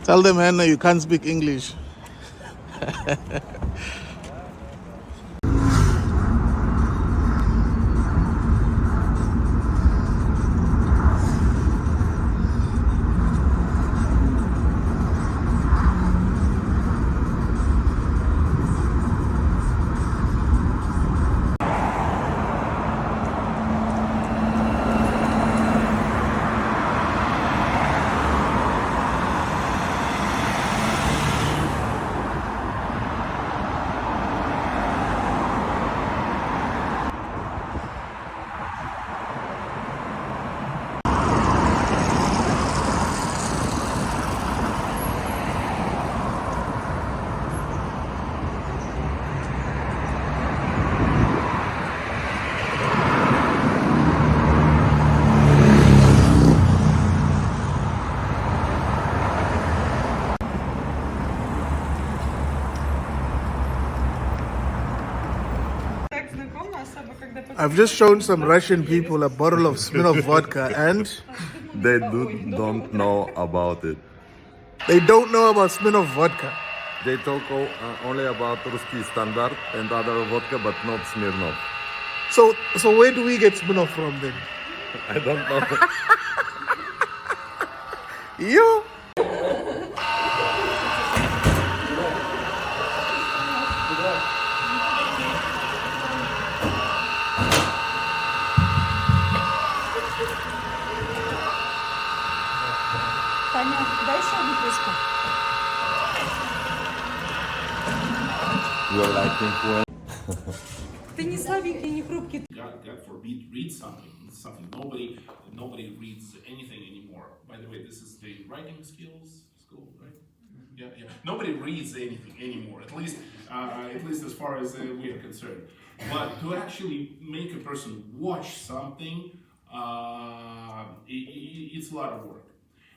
Tell them, Hannah, you can't speak English. I've just shown some Russian people a bottle of Smirnoff vodka and They don't know about it. they don't know about Smirnoff vodka. They talk only about Ruski Standard and other vodka, but not Smirnoff. So where do we get Smirnoff from then? I don't know. You? Таня, дай еще одну кружку. You're liking when Ты не слабенький, не хрупкий. God forbid, read something. Nobody reads anything anymore. By the way, this is the writing skills school, right? Yeah. Nobody reads anything anymore. At least as far as we are concerned. But to actually make a person watch something, it's a lot of work.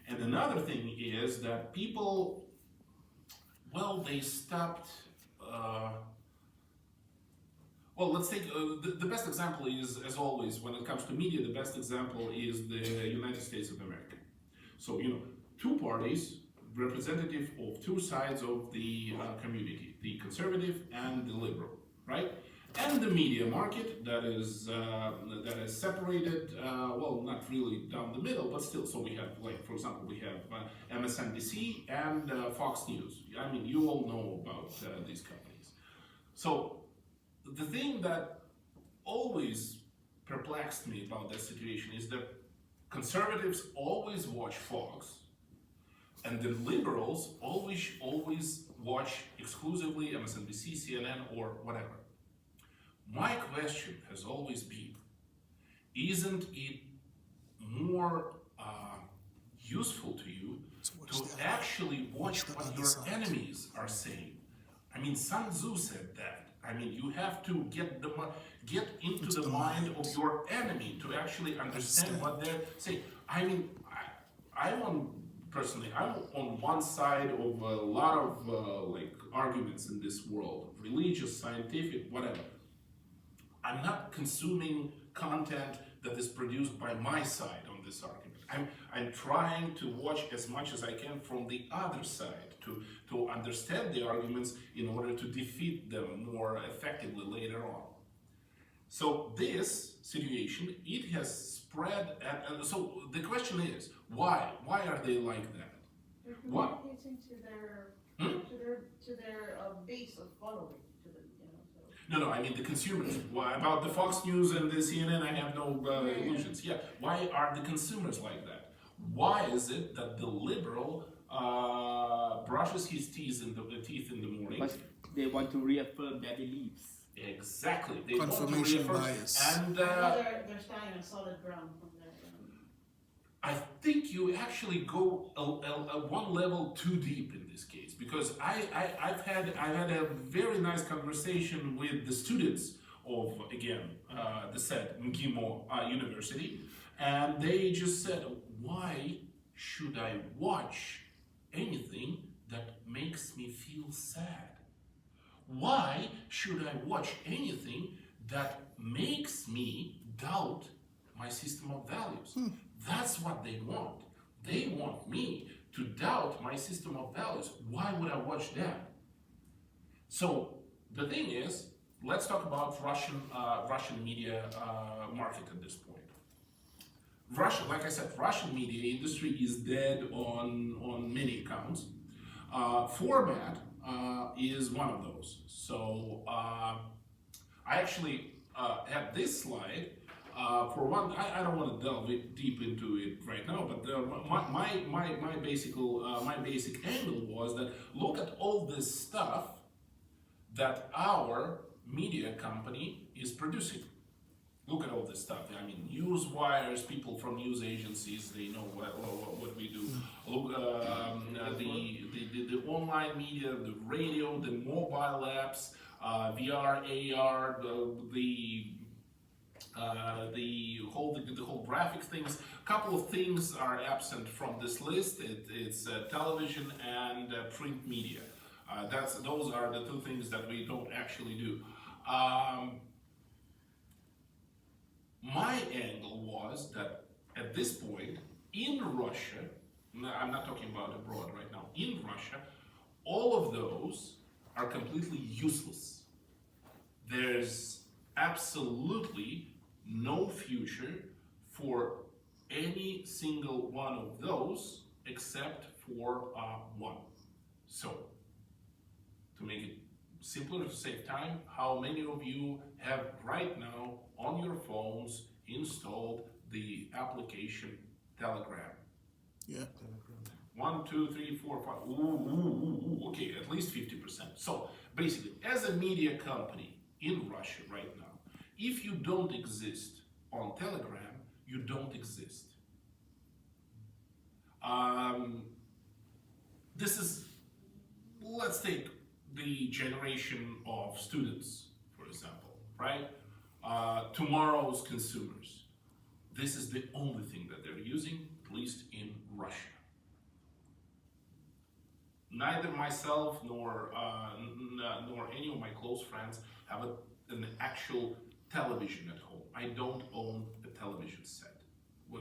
And another thing is that people, well, they stopped. Well, let's take the best example is, as always, when it comes to media, the best example is the United States of America. So, two parties, representative of two sides of the community, the conservative and the liberal, right? And the media market that is separated, well, not really down the middle, but still. So we have, like, for example, we have MSNBC and Fox News. I mean, you all know about these companies. So the thing that always perplexed me about this situation is that conservatives always watch Fox, and the liberals always watch exclusively MSNBC, CNN, or whatever. My question has always been, isn't it more useful to you to actually watch what your enemies are saying? I mean, Sun Tzu said that. I mean, you have to get into the mind of your enemy to actually understand what they're saying. I mean, I'm on one side of a lot of like arguments in this world, religious, scientific, whatever. I'm not consuming content that is produced by my side on this argument. I'm trying to watch as much as I can from the other side to understand the arguments in order to defeat them more effectively later on. So this situation, it has spread, and so the question is, why? Why are they like that? They're communicating to their base of following. No, I mean the consumers. Why, about the Fox News and the CNN, I have no illusions. Yeah, why are the consumers like that? Why is it that the liberal brushes his teeth in the morning? Because they want to reaffirm their beliefs. Exactly. They Confirmation want to bias. And they're standing on solid ground from there. I think you actually go one level too deep in this case, because I've had a very nice conversation with the students of, again, the said Mgimo University, and they just said, why should I watch anything that makes me feel sad? Why should I watch anything that makes me doubt my system of values? That's what they want. They want me to doubt my system of values. Why would I watch that? So the thing is, let's talk about Russian media market at this point. Like I said, Russian media industry is dead on many accounts. Format is one of those. So I actually have this slide. For one, I don't want to delve deep into it right now, but my basic angle was that look at all this stuff that our media company is producing. Look at all this stuff. I mean, news wires, people from news agencies, they know what we do. Look, the online media, the radio, the mobile apps, VR, AR, the whole graphic things. A couple of things are absent from this list. It's television and print media. Those are the two things that we don't actually do. My angle was that at this point in Russia, I'm not talking about abroad right now, in Russia, all of those are completely useless. There's absolutely no future for any single one of those except for one. So, to make it simpler, to save time, how many of you have right now on your phones installed the application Telegram? Yeah. 1, 2, 3, 4, 5. Okay, at least 50%. So basically, as a media company in Russia right now, if you don't exist on Telegram, you don't exist. This is, let's take the generation of students, for example, right? Tomorrow's consumers. This is the only thing that they're using, at least in Russia. Neither myself nor any of my close friends have an actual television at home. I don't own a television set. I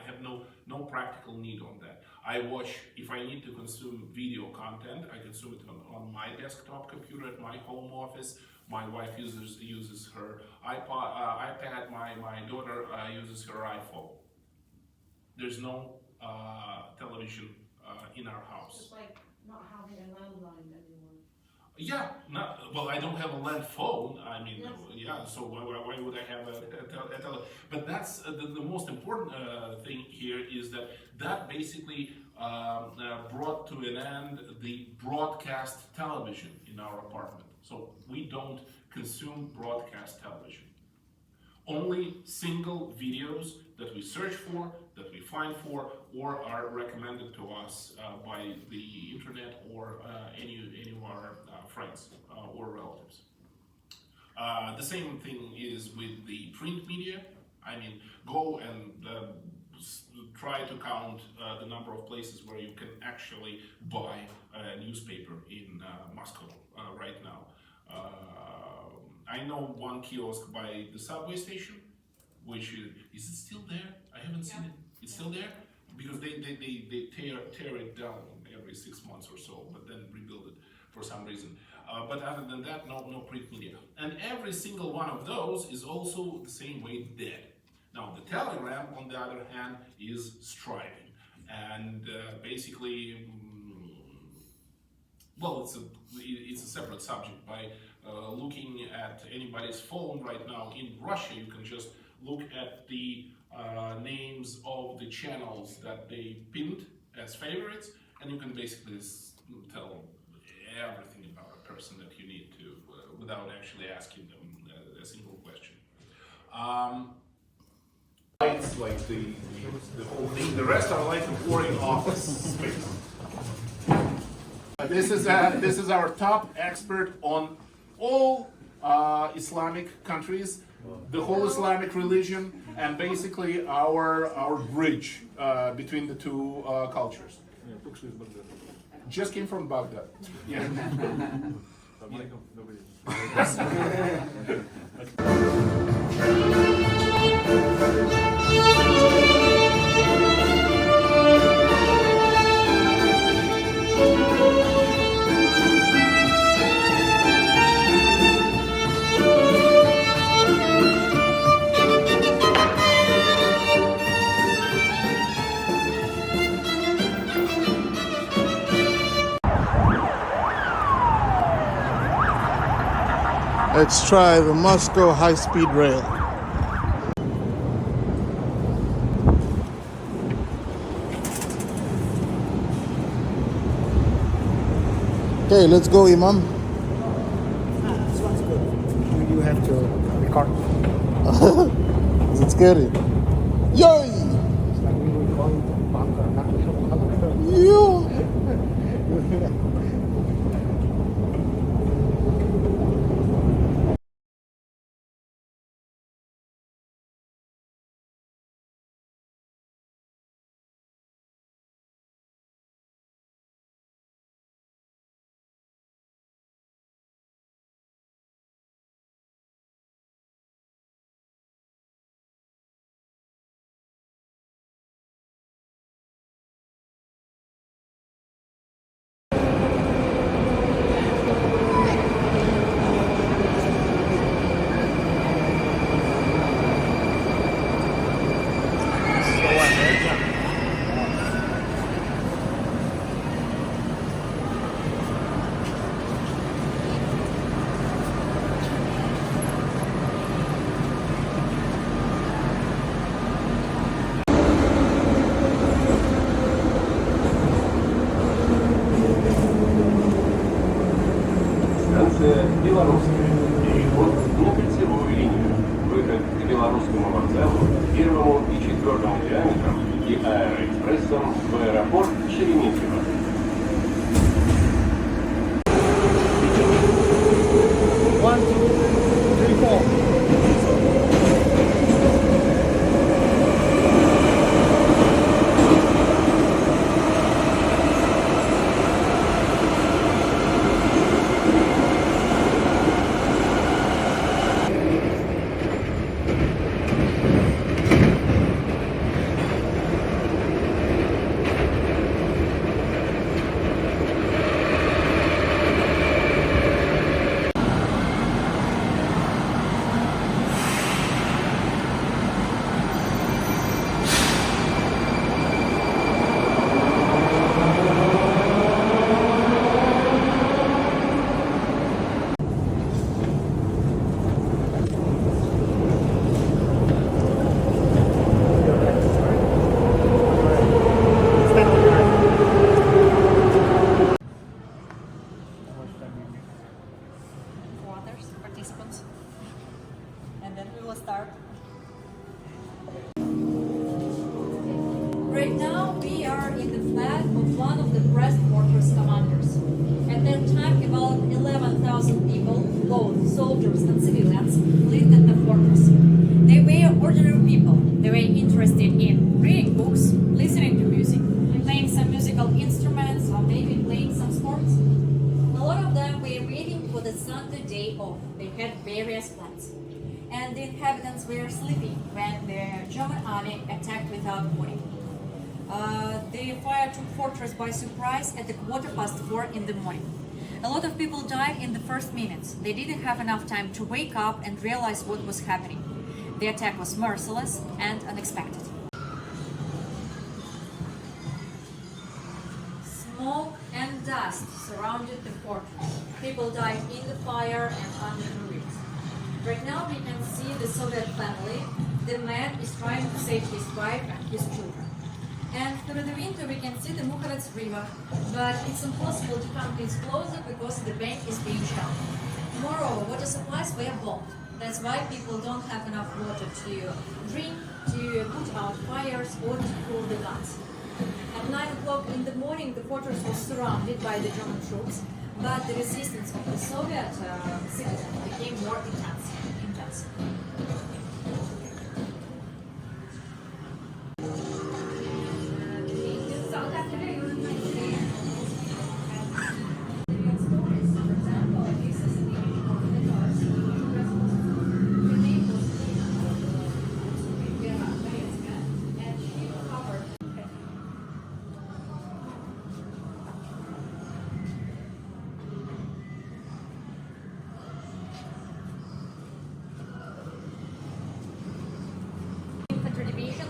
have no practical need on that. I watch, if I need to consume video content, I consume it on my desktop computer at my home office. My wife uses her iPad. My daughter uses her iPhone. There's no television in our house. It's like not having a landline anymore. Yeah, well, I don't have a land phone. I mean, Yes. yeah. So why would I have a tele? But that's the most important thing here is that basically brought to an end the broadcast television in our apartment. So we don't consume broadcast television. Only single videos that we search for, that we find for, or are recommended to us by the internet or any of our friends or relatives. The same thing is with the print media. I mean, go and try to count the number of places where you can actually buy a newspaper in Moscow right now. I know one kiosk by the subway station, which is it still there? I haven't seen it. It's still there because they tear it down every 6 months or so, but then rebuild it for some reason. But other than that, no print media. And every single one of those is also the same way dead. Now the Telegram, on the other hand, is striving, and basically, well, it's a separate subject. By looking at anybody's phone right now in Russia, you can just look at the names of the channels that they pinned as favorites, and you can basically tell everything about a person that you need to without actually asking them a single question. It's like the whole thing. The rest are like a boring office space. This is our top expert on all Islamic countries, the whole Islamic religion, and basically our bridge between the two cultures. Just came from Baghdad. Yeah. Let's try the Moscow high-speed rail. Okay, let's go, Imam. This one's good. You have to record. Is it scary? Yay! It's like we were going to bunker, not to bunker. Yo! Станция Белорусская. Переход на кольцевую линию. Выход к белорусскому вокзалу, первому и четвертому диаметрам и аэроэкспрессом в аэропорт Шереметьево. One, two, three, four. Others, participants. And then we will start. Right now we are in the flag of one of the Brest fortress commanders. At that time about 11,000 people, both soldiers and civilians, lived in the fortress. They were ordinary people. They were interested in reading books, listening to music, playing some musical instruments, or maybe playing some sports. A lot of them were waiting for the Sunday day off. They had various plans. And the inhabitants were sleeping when the German army attacked without warning. The fire took fortress by surprise at 4:15 in the morning. A lot of people died in the first minutes. They didn't have enough time to wake up and realize what was happening. The attack was merciless and unexpected. Smoke and dust surrounded the fortress. People died in the fire and under the ruins. Right now we can see the Soviet family. The man is trying to save his wife and his children. And through the window we can see the Mukhovets River, but it's impossible to come this closer because the bank is being shut. Moreover, water supplies were blocked. That's why people don't have enough water to drink, to put out fires or to cool the guns. At 9 o'clock in the morning, the fortress was surrounded by the German troops, but the resistance of the Soviet citizens became more intense.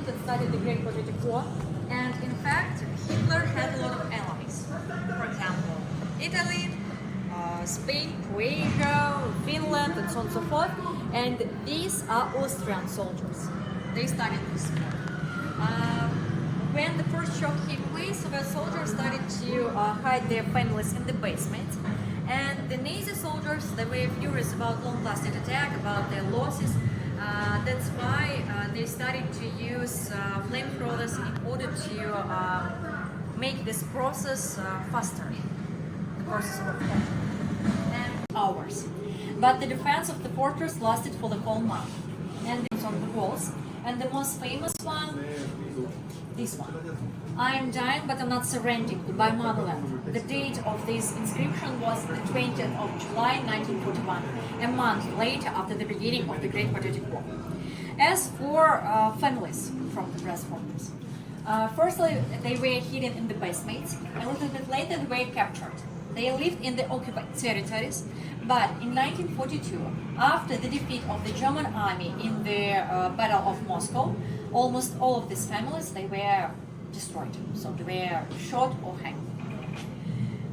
That started the Great Patriotic War, and in fact Hitler had a lot of enemies. For example, Italy, Spain, Croatia, Finland, and so on and so forth. And these are Austrian soldiers. They studied this war. When the first shock came place, Soviet soldiers started to hide their families in the basement. And the Nazi soldiers, they were furious about long-lasting attack, about their losses. That's why they started to use flamethrowers in order to make this process faster, the process of attack, and hours. But the defense of the fortress lasted for the whole month, and it's on the walls. And the most famous one, this one. I am dying, but I'm not surrendering. Goodbye, motherland. The date of this inscription was the 20th of July 1941, a month later after the beginning of the Great Patriotic War. As for families from the Brest fortress, firstly, they were hidden in the basements. A little bit later, they were captured. They lived in the occupied territories, but in 1942, after the defeat of the German army in the Battle of Moscow, almost all of these families, they were destroyed. So they were shot or hanged.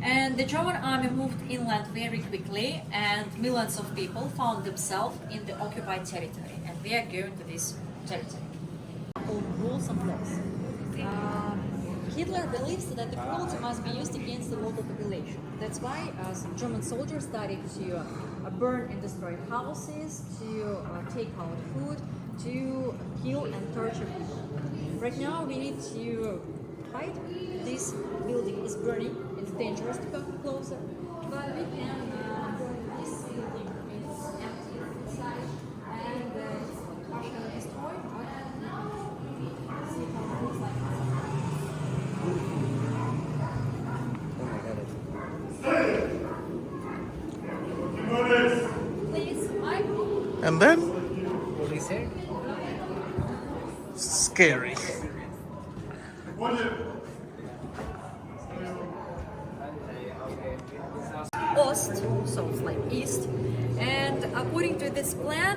And the German army moved inland very quickly, and millions of people found themselves in the occupied territory, and we are going to this territory. Rules and laws. Hitler believes that the cruelty must be used against the local population. That's why German soldiers started to burn and destroy houses, to take out food, to kill and torture people. Right now we need to hide. This building is burning. It's dangerous to come closer, but we can burn this building. It's empty inside, and it's not partially destroyed. But now see how it looks like. Please, Michael. And then? What he said? Scary. Ost, so it's like east, and according to this plan,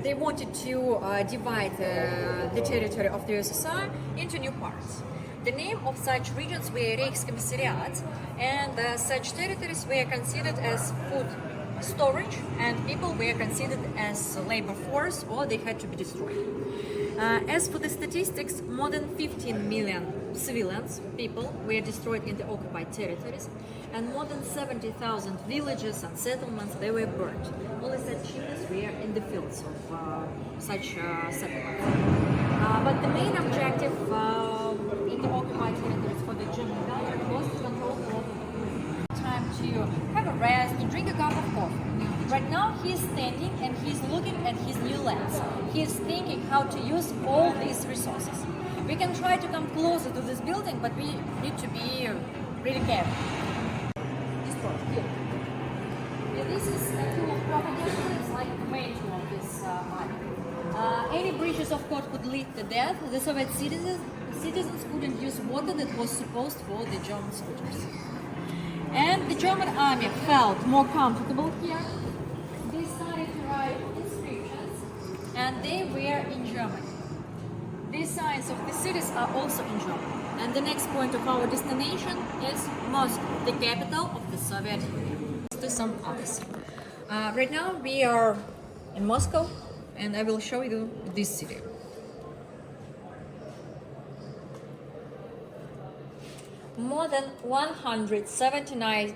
they wanted to divide the territory of the USSR into new parts. The name of such regions were Reichskommissariat, and such territories were considered as food storage, and people were considered as labor force, or they had to be destroyed. As for the statistics, more than 15 million civilians, people, were destroyed in the occupied territories, and more than 70,000 villages and settlements, they were burnt. Only such units were in the fields of such settlements. But the main objective in the occupied territories for the German government was to control the local population. Time to have a rest, to drink a cup of coffee. Right now he's standing and he's looking at his new lands. He's thinking how to use all these resources. We can try to come closer to this building, but we need to be really careful. This is a tool of propaganda. It's like the main tool of this army. Any breaches of code could lead to death. The Soviet citizens couldn't use water that was supposed for the German soldiers. And the German army felt more comfortable here. They started to write inscriptions, and they were in German. These signs of the cities are also in German. And the next point of our destination is Moscow, the capital of the Soviet Union. To some others. Right now we are in Moscow, and I will show you this city. More than 179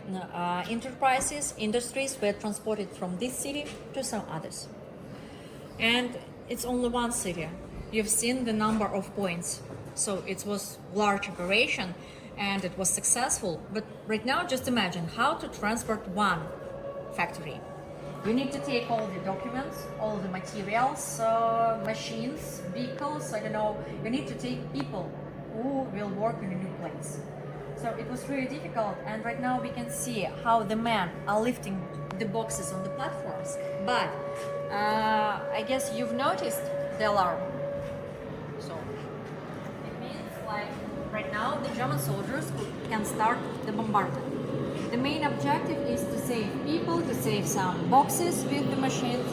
enterprises, industries were transported from this city to some others. And it's only one city. You've seen the number of points. So it was large operation and it was successful. But right now, just imagine how to transport one factory. You need to take all the documents, all the materials, machines, vehicles, I don't know. You need to take people who will work in a new place. So it was really difficult, and right now we can see how the men are lifting the boxes on the platforms. But I guess you've noticed the alarm. So it means like right now the German soldiers can start the bombardment. The main objective is to save people, to save some boxes with the machines.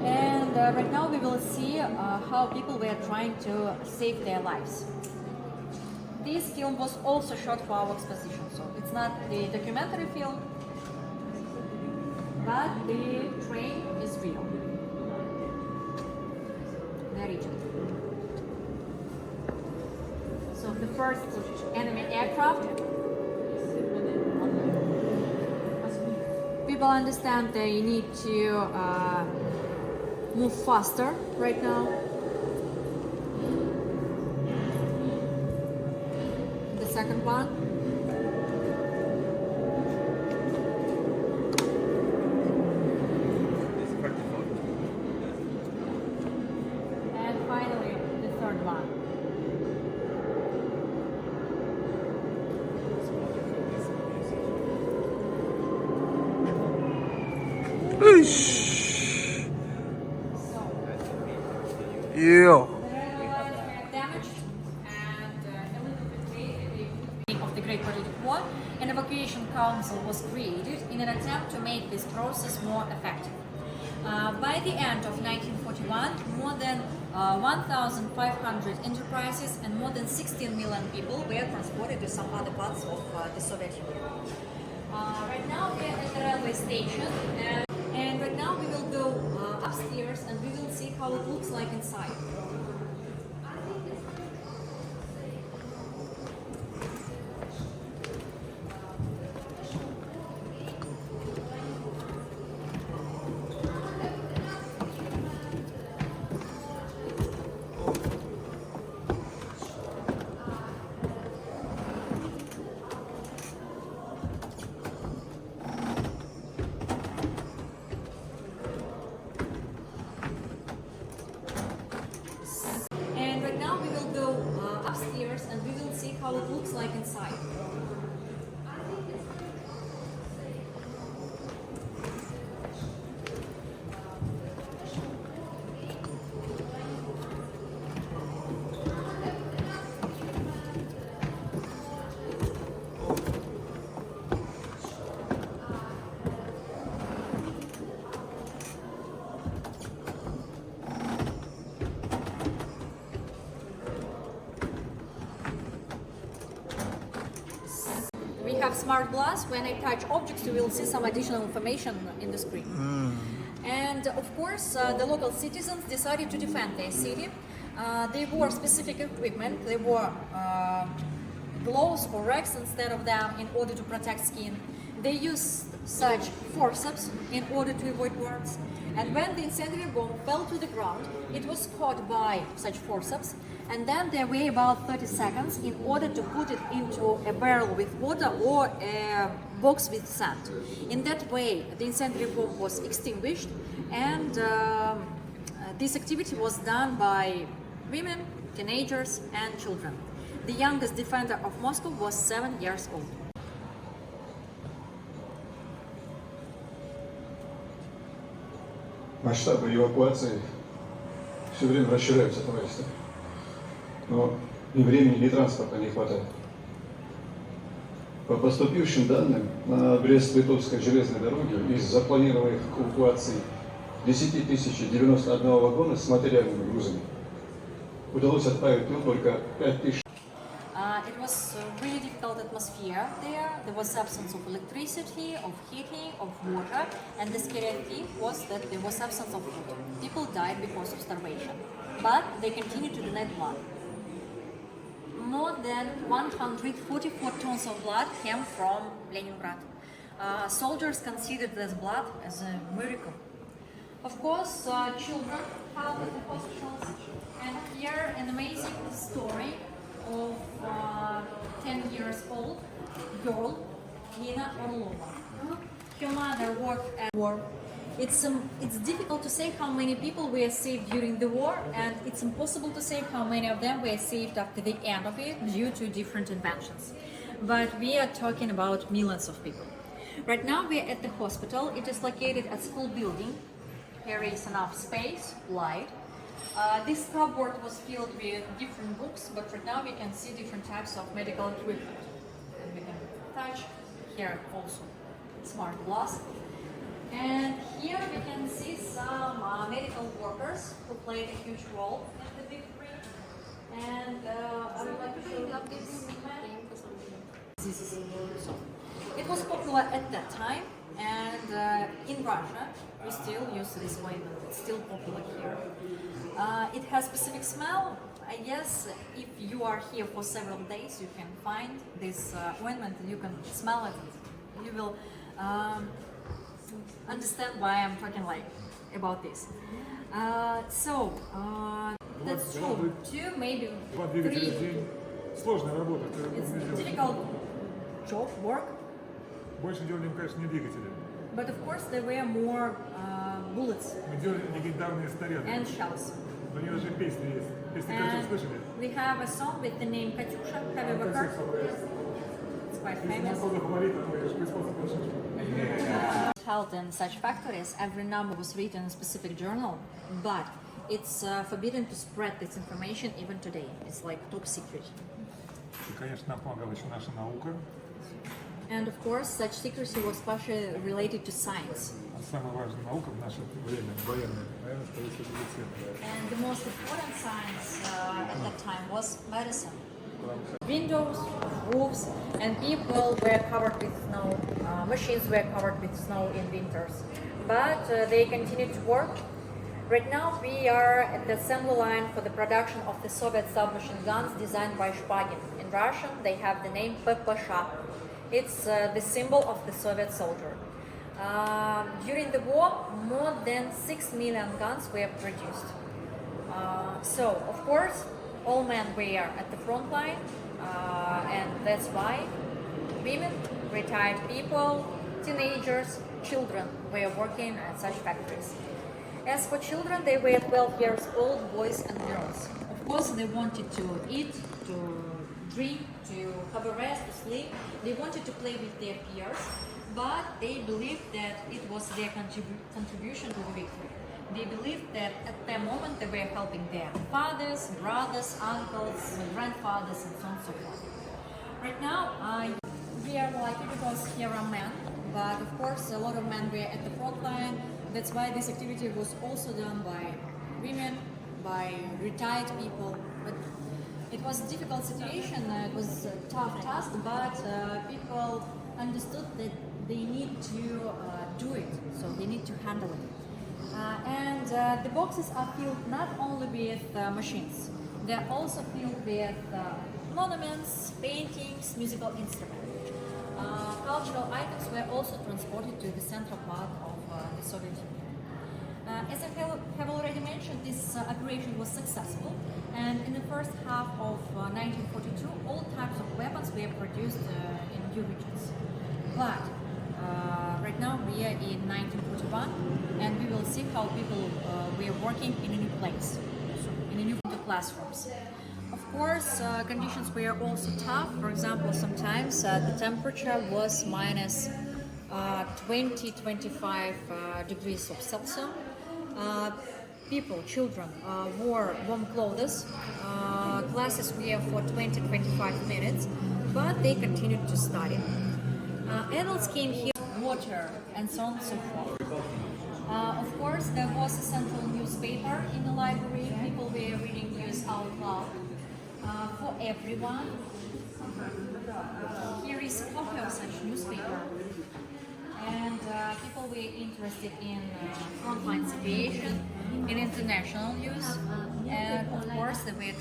And right now we will see how people were trying to save their lives. This film was also shot for our exposition, so it's not the documentary film, but the train is real. Very rigid. So the first enemy aircraft. People understand they need to move faster right now. The second one. And finally, the third one. Yeah. The railway lines were damaged and a little bit later the beginning of the Great Patriotic War, an evacuation council was created in an attempt to make this process more effective. By the end of 1941, more than 1,500 enterprises and more than 16 million people were transported to some other parts of the Soviet Union. Right now we are at the railway station, and right now we will go upstairs and we will see how it looks like inside. And right now we will go upstairs and we will see how it looks like inside. We have smart glass. When I touch objects, you will see some additional information in the screen. And of course, the local citizens decided to defend their city. They wore specific equipment. They wore gloves or rags instead of them in order to protect skin. They used such forceps in order to avoid burns. And when the incendiary bomb fell to the ground, it was caught by such forceps, and then they wait about 30 seconds in order to put it into a barrel with water or a box with sand. In that way, the incendiary bomb was extinguished, and this activity was done by women, teenagers, and children. The youngest defender of Moscow was 7 years old. Масштабы эвакуации все время расширяются, товарищи. Но ни времени, ни транспорта не хватает. По поступившим данным, на Брест-Литовской железной дороге из запланированных эвакуаций 10 091 вагона с материальными грузами удалось отправить только 5 000. It was a really difficult atmosphere there. There was absence of electricity, of heating, of water, and the scary thing was that there was absence of food. People died because of starvation, but they continued to donate blood. More than 144 tons of blood came from Leningrad. Soldiers considered this blood as a miracle. Of course, children found at the hospitals, and here an amazing story of 10 years old girl, Nina Orlova. Her mother worked at war. It's difficult to say how many people were saved during the war, and it's impossible to say how many of them were saved after the end of it due to different inventions. But we are talking about millions of people. Right now we are at the hospital. It is located at school building. Here is enough space, light. This cupboard was filled with different books, but right now we can see different types of medical equipment. And we can touch here also smart glass. And here we can see some medical workers who played a huge role in the victory. And I would like to show you this man. This is so. It was popular at that time, and in Russia we still use this ointment. It's still popular here. It has specific smell. I guess if you are here for several days, you can find this ointment and you can smell it. You will understand why I'm talking like about this. That's true. 2, maybe 3. Сложная работа. It's difficult job, work. Больше делали, конечно, не двигатели. But of course there were more bullets Мы делали легендарные снаряды. and shells. У них даже песни есть. Песни «Катюш» слышали? We have a song with the name Katyusha. Have you ever heard? It's quite famous. Кто говорит, оно лишь производство больших. Held in such factories, every number was written in a specific journal, but it's forbidden to spread this information even today. It's like top secret. И, конечно, нам помогала еще наша наука. And of course, such secrecy was partially related to science. А самая важная наука в наше время, военное, наверное, остается медицина. And the most important science at that time was medicine. Windows, roofs, and people were covered with snow. Machines were covered with snow in winters, but they continued to work. Right now, we are at the assembly line for the production of the Soviet submachine guns designed by Shpagin. In Russian, they have the name PPSH. It's the symbol of the Soviet soldier. During the war, more than 6 million guns were produced. So, of course, all men were at the front line, and that's why women, retired people, teenagers, children were working at such factories. As for children, they were 12 years old, boys and girls. Of course, they wanted to eat, to drink, to have a rest, to sleep. They wanted to play with their peers, but they believed that it was their contribution to the victory. They believed that at that moment they were helping their fathers, brothers, uncles, grandfathers, and so on and so forth. Right now, we are lucky because here are men, but of course a lot of men were at the front line. That's why this activity was also done by women, by retired people. But it was a difficult situation, it was a tough task, but people understood that they need to do it, so they need to handle it. The boxes are filled not only with machines, they're also filled with monuments, paintings, musical instruments. Cultural items were also transported to the central part of the Soviet Union. As I have already mentioned, this operation was successful, and in the first half of 1942, all types of weapons were produced in new regions. But right now we are in 1941, and we will see how people were working in a new place, in a new classrooms. Of course, conditions were also tough. For example, sometimes the temperature was minus 20-25 degrees of Celsius. People, children, wore warm clothes. Classes were for 20-25 minutes, but they continued to study. Adults came here, water, and so on and so forth. Of course, there was a central newspaper in the library. People were reading news out loud for everyone. Here is a copy of such newspaper. And people were interested in frontline situation, in international news, and of course they were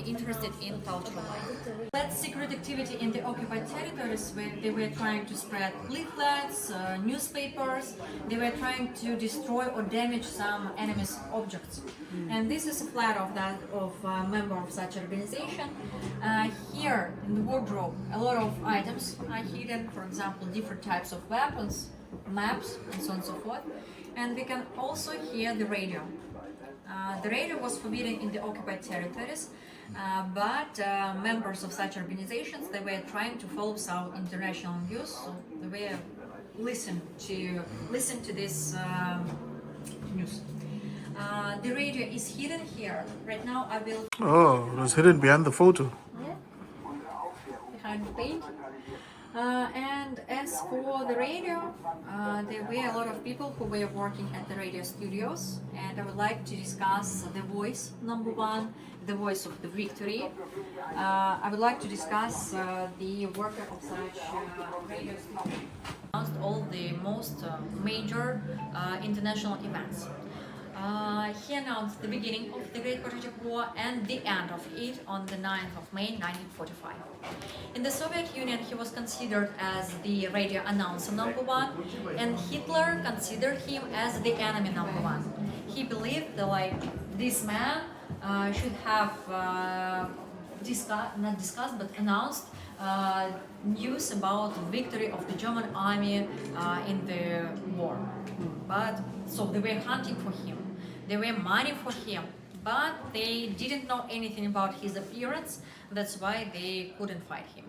interested in cultural life. That secret activity in the occupied territories, where they were trying to spread leaflets, newspapers, they were trying to destroy or damage some enemy's objects. And this is a flat of a member of such organization. Here in the wardrobe, a lot of items are hidden, for example, different types of weapons, maps, and so on and so forth. And we can also hear the radio. The radio was forbidden in the occupied territories, but members of such organizations, they were trying to follow some international news, so they were listen to this news. The radio is hidden here. Right now I will... Oh, it was hidden behind the photo. Yeah, behind the paint. And as for the radio, there were a lot of people who were working at the radio studios, and I would like to discuss the voice number one, the voice of the victory. I would like to discuss the worker of such radio studios. Announced all the most major international events. He announced the beginning of the Great Patriotic War and the end of it on the 9th of May 1945. In the Soviet Union, he was considered as the radio announcer number one, and Hitler considered him as the enemy number one. He believed that this man should have announced news about the victory of the German army in the war. But so they were hunting for him. They were mining for him, but they didn't know anything about his appearance. That's why they couldn't fight him.